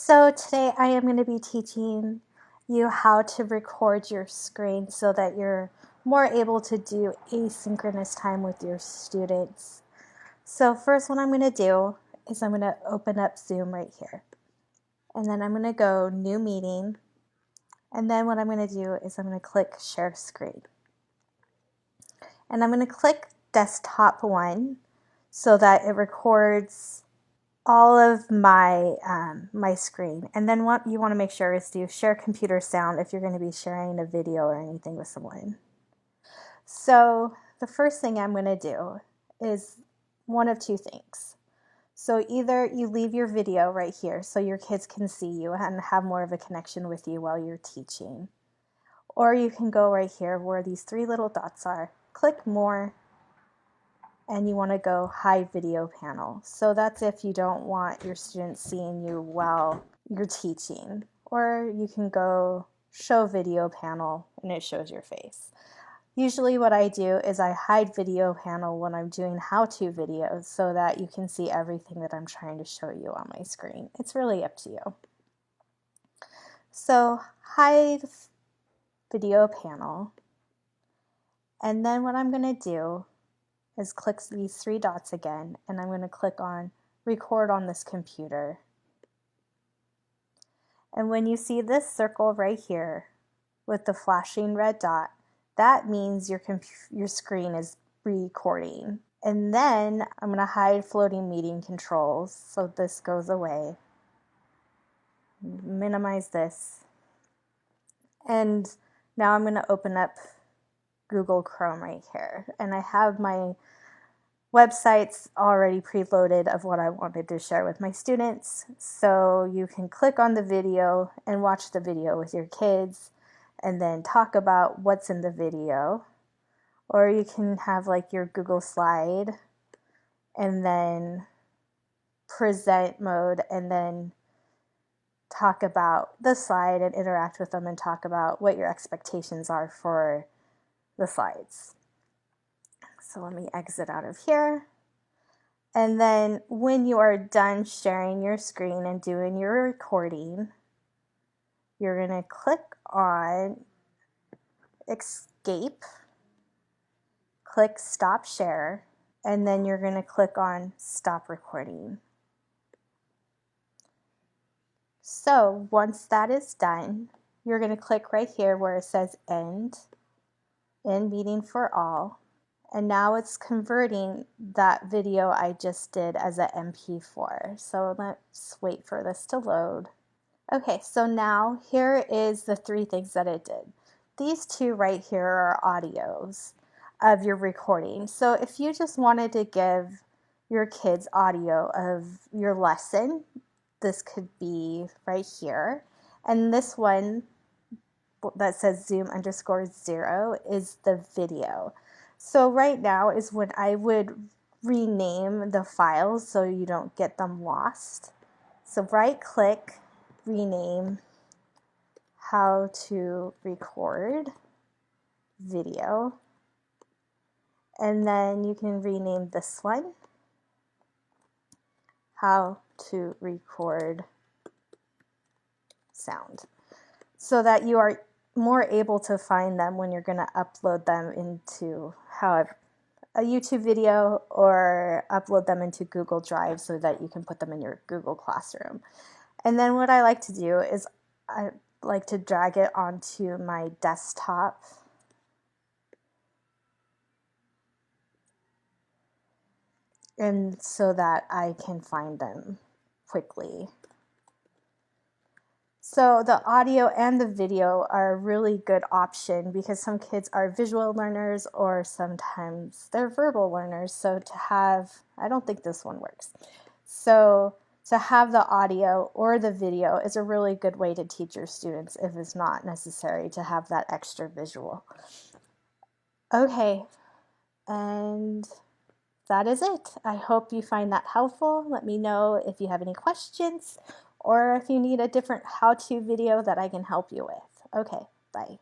So today I am going to be teaching you how to record your screen so that you're more able to do asynchronous time with your students. So first what I'm going to do is I'm going to open up Zoom right here. And then I'm going to go New Meeting. And then what I'm going to do is I'm going to click Share Screen. And I'm going to click Desktop 1 so that it records all of my my screen. And then what you want to make sure is to share computer sound if you're going to be sharing a video or anything with someone. So the first thing I'm going to do is one of two things. So either you leave your video right here so your kids can see you and have more of a connection with you while you're teaching. Or you can go right here where these three little dots are, click More, and you want to go Hide Video Panel. So that's if you don't want your students seeing you while you're teaching. Or you can go Show Video Panel and it shows your face. Usually what I do is I hide video panel when I'm doing how-to videos so that you can see everything that I'm trying to show you on my screen. It's really up to you. So hide video panel. And then what I'm going to do is click these three dots again, and I'm going to click on Record on this computer. And when you see this circle right here with the flashing red dot, that means your screen is recording. And then I'm going to hide floating meeting controls so this goes away. Minimize this. And now I'm going to open up Google Chrome right here. And I have my websites already preloaded of what I wanted to share with my students. So you can click on the video and watch the video with your kids and then talk about what's in the video. Or you can have like your Google slide and then present mode and then talk about the slide and interact with them and talk about what your expectations are for the slides. So let me exit out of here. And then when you are done sharing your screen and doing your recording, you're going to click on Escape, click Stop Share, and then you're going to click on Stop Recording. So once that is done, you're going to click right here where it says End Meeting for All. And now it's converting that video I just did as a MP4. So let's wait for this to load. Okay, so now here is the three things that it did. These two right here are audios of your recording. So if you just wanted to give your kids audio of your lesson, this could be right here. And this one that says Zoom_0 is the video. So right now is when I would rename the files so you don't get them lost. So right click, rename, how to record video. And then you can rename this one, how to record sound, so that you are more able to find them when you're going to upload them into however a YouTube video or upload them into Google Drive so that you can put them in your Google Classroom. And then what I like to do is I like to drag it onto my desktop. And so that I can find them quickly. So the audio and the video are a really good option because some kids are visual learners or sometimes they're verbal learners. So to have, I don't think this one works. So to have the audio or the video is a really good way to teach your students if it's not necessary to have that extra visual. Okay, and that is it. I hope you find that helpful. Let me know if you have any questions or if you need a different how-to video that I can help you with. Okay, bye.